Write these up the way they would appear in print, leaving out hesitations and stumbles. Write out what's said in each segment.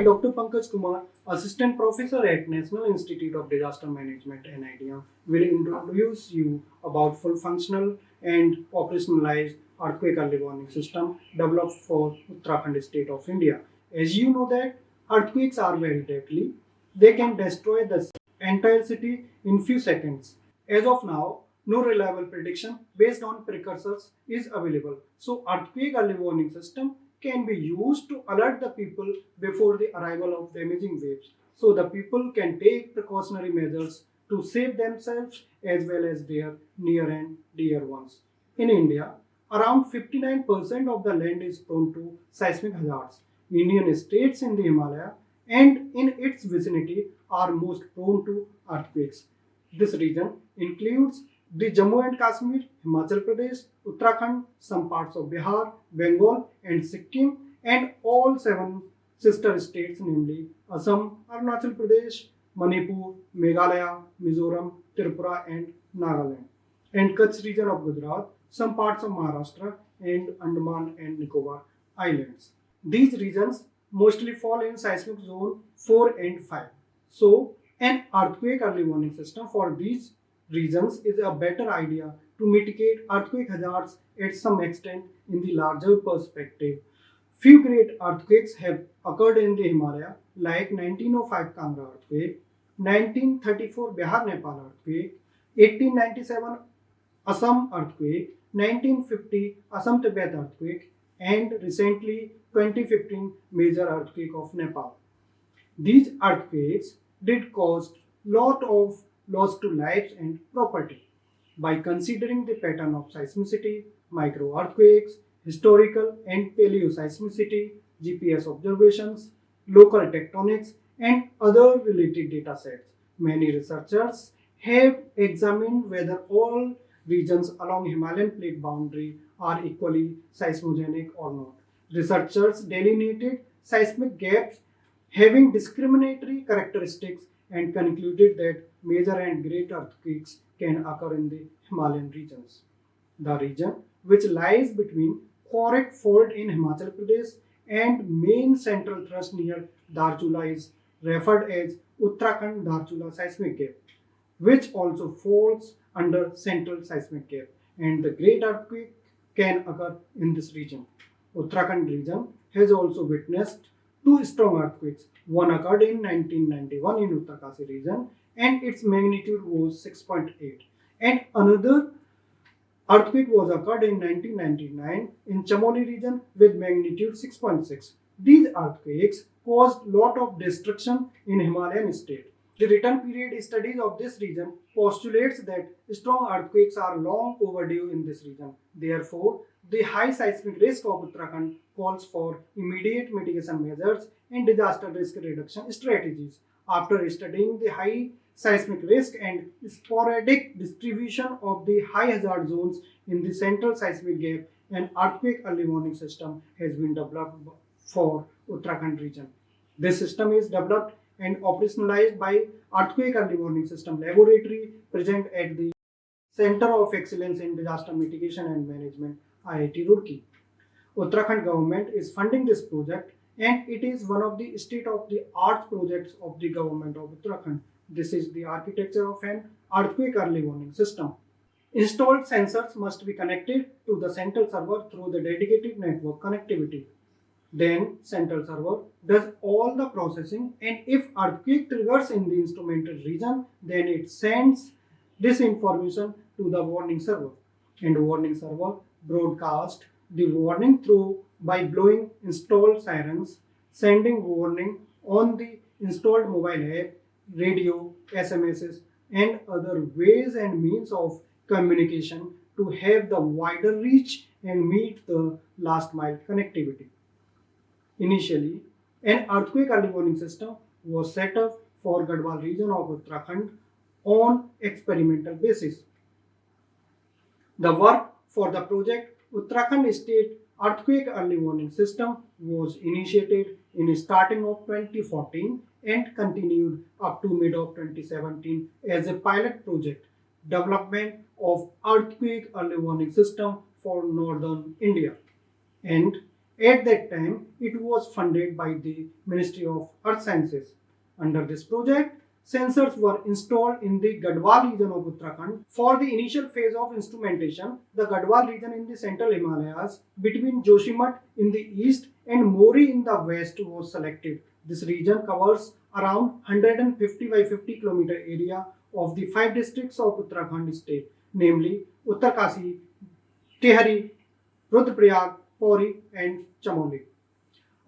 Dr. Pankaj Kumar, Assistant Professor at National Institute of Disaster Management (NIDM), will introduce you about full functional and operationalized earthquake early warning system developed for Uttarakhand state of India. As you know that earthquakes are very deadly. They can destroy the entire city in few seconds. As of now, no reliable prediction based on precursors is available. So earthquake early warning system can be used to alert the people before the arrival of damaging waves. So the people can take precautionary measures to save themselves as well as their near and dear ones. In India, around 59% of the land is prone to seismic hazards. Union states in the Himalaya and in its vicinity are most prone to earthquakes. This region includes the Jammu and Kashmir, Himachal Pradesh, Uttarakhand, some parts of Bihar, Bengal, and Sikkim, and all 7 sister states, namely Assam, Arunachal Pradesh, Manipur, Meghalaya, Mizoram, Tripura, and Nagaland, and Kutch region of Gujarat, some parts of Maharashtra, and Andaman and Nicobar Islands. These regions mostly fall in seismic zone 4 and 5. So, an earthquake early warning system for these regions is a better idea to mitigate earthquake hazards at some extent in the larger perspective. Few great earthquakes have occurred in the Himalaya, like 1905 Kangra earthquake, 1934 Bihar-Nepal earthquake, 1897 Assam earthquake, 1950 Assam-Tibet earthquake, and recently 2015 major earthquake of Nepal. These earthquakes did cause lot of loss to lives and property. By considering the pattern of seismicity, micro earthquakes, historical and paleoseismicity, GPS observations, local tectonics, and other related data sets, many researchers have examined whether all regions along Himalayan plate boundary are equally seismogenic or not. Researchers delineated seismic gaps having discriminatory characteristics and concluded that major and great earthquakes can occur in the Himalayan regions. The region, which lies between Khorak Fault in Himachal Pradesh and main central thrust near Darchula, is referred as Uttarakhand Darchula seismic gap, which also falls under central seismic gap, and the great earthquake can occur in this region. Uttarakhand region has also witnessed 2 strong earthquakes. One occurred in 1991 in Uttarkasi region and its magnitude was 6.8, and another earthquake was occurred in 1999 in Chamoli region with magnitude 6.6. These earthquakes caused lot of destruction in Himalayan state. The return period studies of this region postulates that strong earthquakes are long overdue in this region. Therefore, the high seismic risk of Uttarakhand calls for immediate mitigation measures and disaster risk reduction strategies. After studying the high seismic risk and sporadic distribution of the high hazard zones in the central seismic gap, an earthquake early warning system has been developed for Uttarakhand region. This system is developed and operationalized by Earthquake Early Warning System Laboratory present at the Center of Excellence in Disaster Mitigation and Management, IIT Roorkee. Uttarakhand government is funding this project and it is one of the state-of-the-art projects of the government of Uttarakhand. This is the architecture of an earthquake early warning system. Installed sensors must be connected to the central server through the dedicated network connectivity. Then central server does all the processing, and if earthquake triggers in the instrumented region, then it sends this information to the warning server, and warning server broadcast the warning through by blowing installed sirens, sending warning on the installed mobile app, radio, SMSs, and other ways and means of communication to have the wider reach and meet the last mile connectivity. Initially, an earthquake early warning system was set up for Garhwal region of Uttarakhand on experimental basis. The work for the project Uttarakhand State Earthquake Early Warning System was initiated in starting of 2014 and continued up to mid of 2017 as a pilot project, development of earthquake early warning system for northern India. And At that time, it was funded by the Ministry of Earth Sciences. Under this project, sensors were installed in the Gadwal region of Uttarakhand. For the initial phase of instrumentation, the Gadwal region in the central Himalayas between Joshimath in the east and Mori in the west was selected. This region covers around 150 by 50 kilometer area of the 5 districts of Uttarakhand state, namely Uttarkasi, Tehri, Rudraprayag, Pauri, and Chamoli.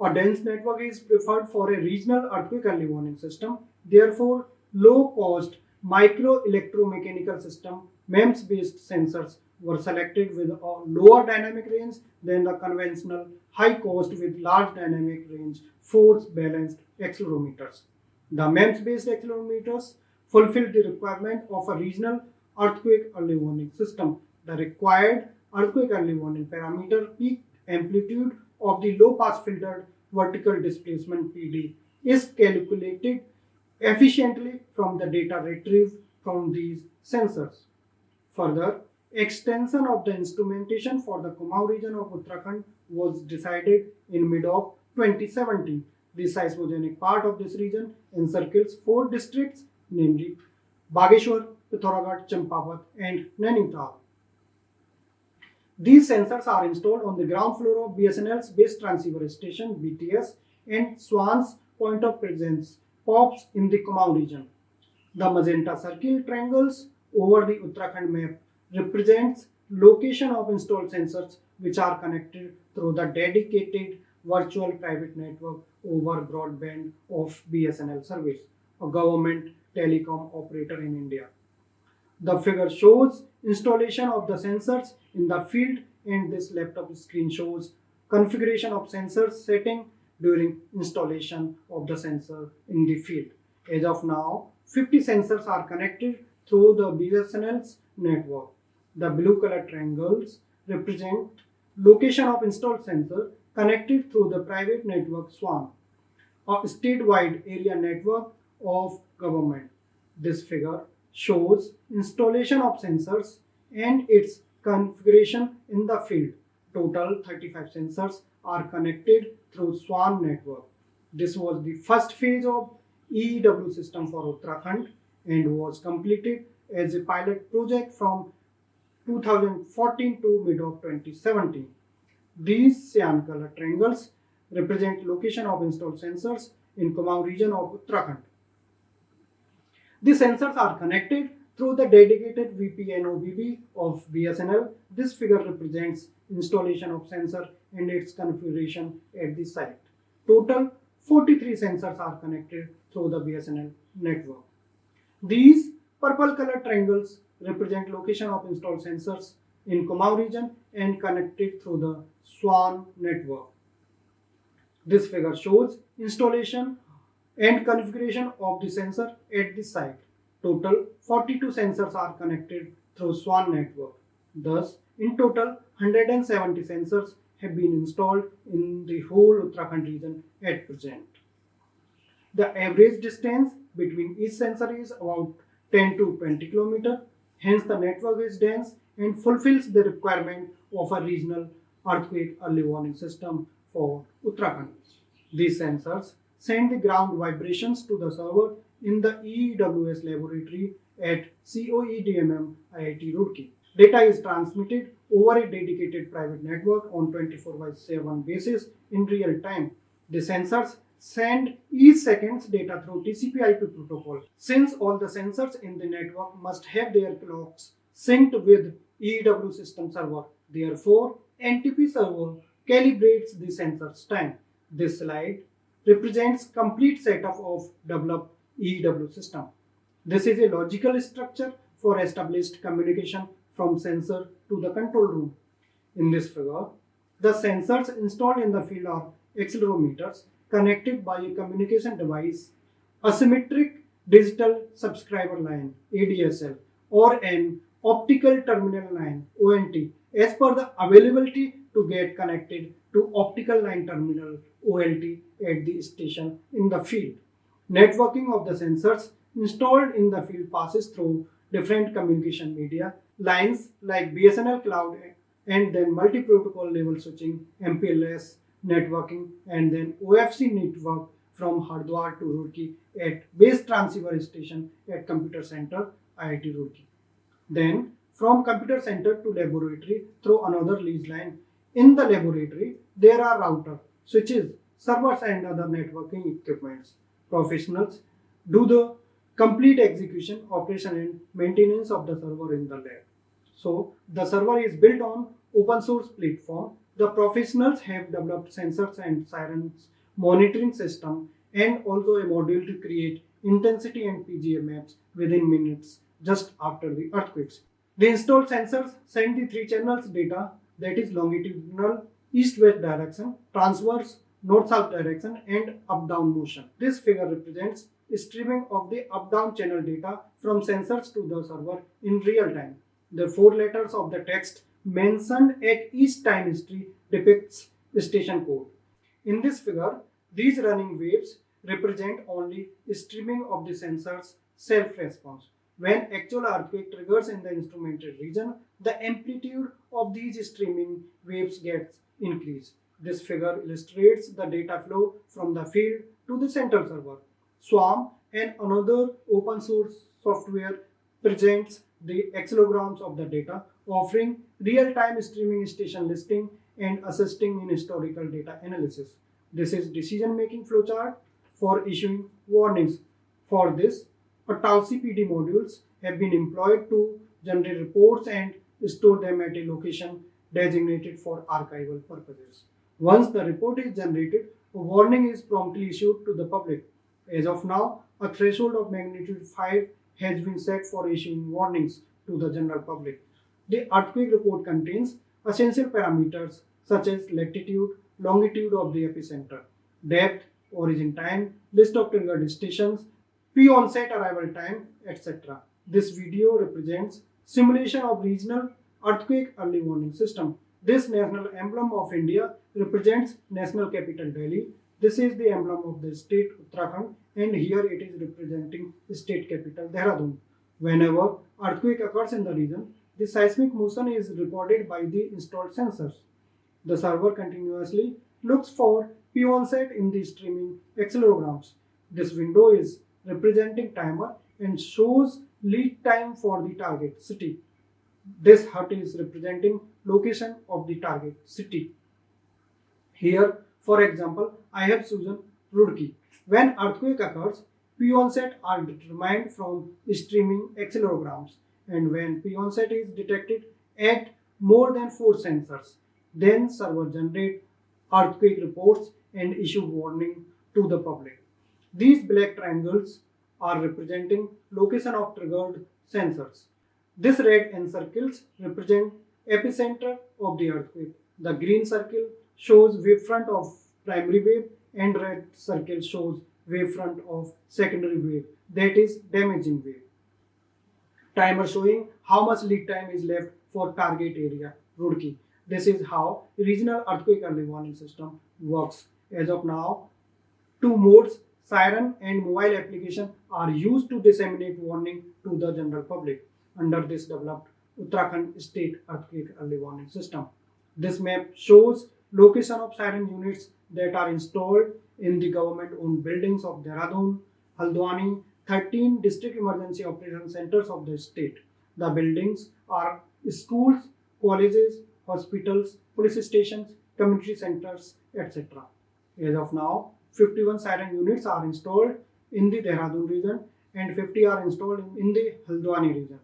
A dense network is preferred for a regional earthquake early warning system. Therefore, low-cost micro-electromechanical system MEMS-based sensors were selected with a lower dynamic range than the conventional high-cost with large dynamic range force-balanced accelerometers. The MEMS-based accelerometers fulfill the requirement of a regional earthquake early warning system. The required earthquake early warning parameter peak amplitude of the low pass filtered vertical displacement PD is calculated efficiently from the data retrieved from these sensors. Further, extension of the instrumentation for the Kumaon region of Uttarakhand was decided in mid of 2017. The seismogenic part of this region encircles 4 districts, namely Bageshwar, Pithoragarh, Champavat, and Nainital. These sensors are installed on the ground floor of BSNL's base transceiver station BTS and SWAN's point of presence POPs in the Kumaon region. The magenta circle triangles over the Uttarakhand map represents location of installed sensors which are connected through the dedicated virtual private network over broadband of BSNL service, a government telecom operator in India. The figure shows installation of the sensors in the field, and this laptop screen shows configuration of sensors setting during installation of the sensor in the field. As of now, 50 sensors are connected through the BSNL's network. The blue color triangles represent location of installed sensor connected through the private network SWAN, a statewide area network of government. This figure shows installation of sensors and its configuration in the field. Total 35 sensors are connected through SWAN network. This was the first phase of EEW system for Uttarakhand and was completed as a pilot project from 2014 to mid of 2017. These cyan color triangles represent location of installed sensors in Kumaon region of Uttarakhand. The sensors are connected through the dedicated VPNOBB of BSNL. This figure represents installation of sensor and its configuration at the site. Total 43 sensors are connected through the BSNL network. These purple color triangles represent location of installed sensors in Kumaon region and connected through the SWAN network. This figure shows installation and configuration of the sensor at the site. Total 42 sensors are connected through SWAN network. Thus, in total, 170 sensors have been installed in the whole Uttarakhand region at present. The average distance between each sensor is about 10 to 20 km. Hence, the network is dense and fulfills the requirement of a regional earthquake early warning system for Uttarakhand. These sensors send the ground vibrations to the server in the EEWS laboratory at COEDMM IIT Roorkee. Data is transmitted over a dedicated private network on 24/7 basis in real time. The sensors send each second's data through TCP/IP protocol. Since all the sensors in the network must have their clocks synced with EEW system server, therefore NTP server calibrates the sensor's time. This slide represents complete setup of developed EEW system. This is a logical structure for established communication from sensor to the control room. In this figure, the sensors installed in the field are accelerometers connected by a communication device, asymmetric digital subscriber line ADSL, or an optical terminal line ONT, as per the availability to get connected to optical line terminal OLT at the station in the field. Networking of the sensors installed in the field passes through different communication media lines like BSNL cloud and then multi-protocol level switching MPLS networking, and then OFC network from Hardwar to Roorkee at base transceiver station at computer center IIT Roorkee. Then from computer center to laboratory through another lease line. In the laboratory, there are router, switches, servers and other networking equipments. Professionals do the complete execution, operation and maintenance of the server in the lab. So the server is built on open source platform. The professionals have developed sensors and sirens monitoring system and also a module to create intensity and PGA maps within minutes just after the earthquakes. The installed sensors send the three channels data, that is longitudinal east-west direction, transverse north-south direction and up-down motion. This figure represents streaming of the up-down channel data from sensors to the server in real time. The four letters of the text mentioned at each time history depicts station code. In this figure, these running waves represent only streaming of the sensor's self-response. When actual earthquake triggers in the instrumented region, the amplitude of these streaming waves gets increased. This figure illustrates the data flow from the field to the central server. Swarm and another open source software presents the accelegrams of the data, offering real-time streaming station listing and assisting in historical data analysis. This is decision-making flowchart for issuing warnings. For this, Tausi PD modules have been employed to generate reports and store them at a location designated for archival purposes. Once the report is generated, a warning is promptly issued to the public. As of now, a threshold of magnitude 5 has been set for issuing warnings to the general public. The earthquake report contains essential parameters such as latitude, longitude of the epicenter, depth, origin time, list of triggered stations, pre-onset arrival time, etc. This video represents simulation of regional earthquake early warning system. This national emblem of India represents national capital Delhi. This is the emblem of the state Uttarakhand and here it is representing the state capital Dehradun. Whenever earthquake occurs in the region, the seismic motion is recorded by the installed sensors. The server continuously looks for P-onset in the streaming accelegrams. This window is representing timer and shows lead time for the target city. This hut is representing location of the target city. Here, for example, I have chosen Roorkee. When earthquake occurs, P-onset are determined from streaming accelegrams, and when P-onset is detected at more than 4 sensors, then server generate earthquake reports and issue warning to the public. These black triangles are representing location of triggered sensors. This red encircles represent epicenter of the earthquake. The green circle shows wavefront of primary wave and red circle shows wavefront of secondary wave, that is damaging wave. Timer showing how much lead time is left for target area Roorkee. This is how regional earthquake early warning system works. As of now, two modes, siren and mobile application, are used to disseminate warning to the general public under this developed Uttarakhand state earthquake early warning system. This map shows location of siren units that are installed in the government-owned buildings of Dehradun, Haldwani, 13 district emergency operation centers of the state. The buildings are schools, colleges, hospitals, police stations, community centers, etc. As of now, 51 siren units are installed in the Dehradun region and 50 are installed in the Haldwani region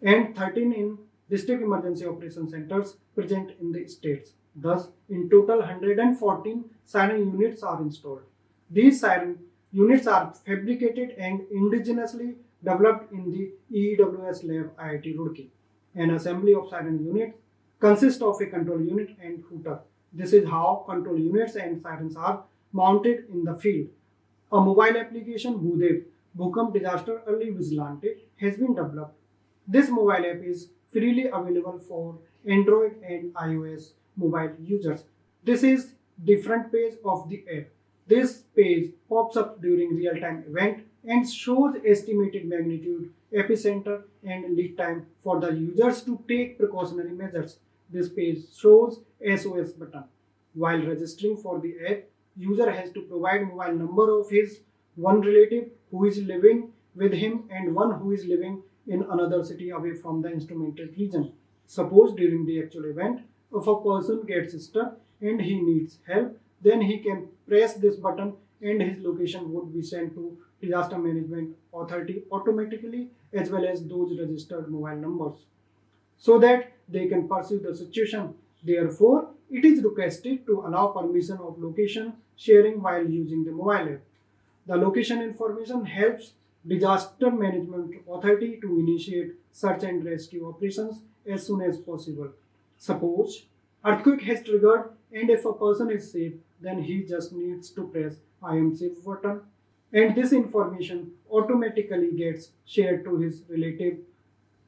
and 13 in district emergency operation centers present in the states. Thus, in total 114 siren units are installed. These siren units are fabricated and indigenously developed in the EEWS lab IIT Roorkee. An assembly of siren units consists of a control unit and hooter. This is how control units and sirens are mounted in the field. A mobile application BhuDEV, Bhukamp Disaster Early Vigilante, has been developed. This mobile app is freely available for Android and iOS mobile users. This is the front page of the app. This page pops up during real-time event and shows estimated magnitude, epicenter and lead time for the users to take precautionary measures. This page shows SOS button. While registering for the app, user has to provide mobile number of his one relative who is living with him and one who is living in another city away from the instrumented region. Suppose during the actual event, if a person gets stuck and he needs help, then he can press this button and his location would be sent to Disaster Management Authority automatically, as well as those registered mobile numbers, so that they can pursue the situation. Therefore, it is requested to allow permission of location sharing while using the mobile app. The location information helps Disaster Management Authority to initiate search and rescue operations as soon as possible. Suppose earthquake has triggered and if a person is safe, then he just needs to press I am safe button and this information automatically gets shared to his relative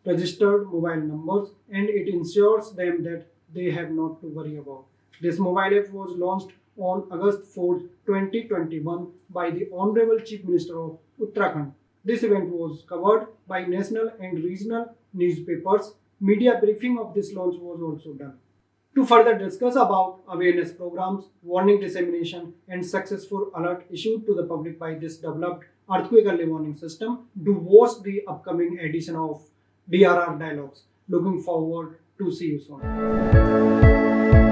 registered mobile numbers and it ensures them that they have not to worry about. This mobile app was launched on August 4, 2021 by the Honorable Chief Minister of Uttarakhand. This event was covered by national and regional newspapers. Media briefing of this launch was also done. To further discuss about awareness programs, warning dissemination and successful alert issued to the public by this developed earthquake early warning system, do watch the upcoming edition of DRR Dialogues. Looking forward to see you soon.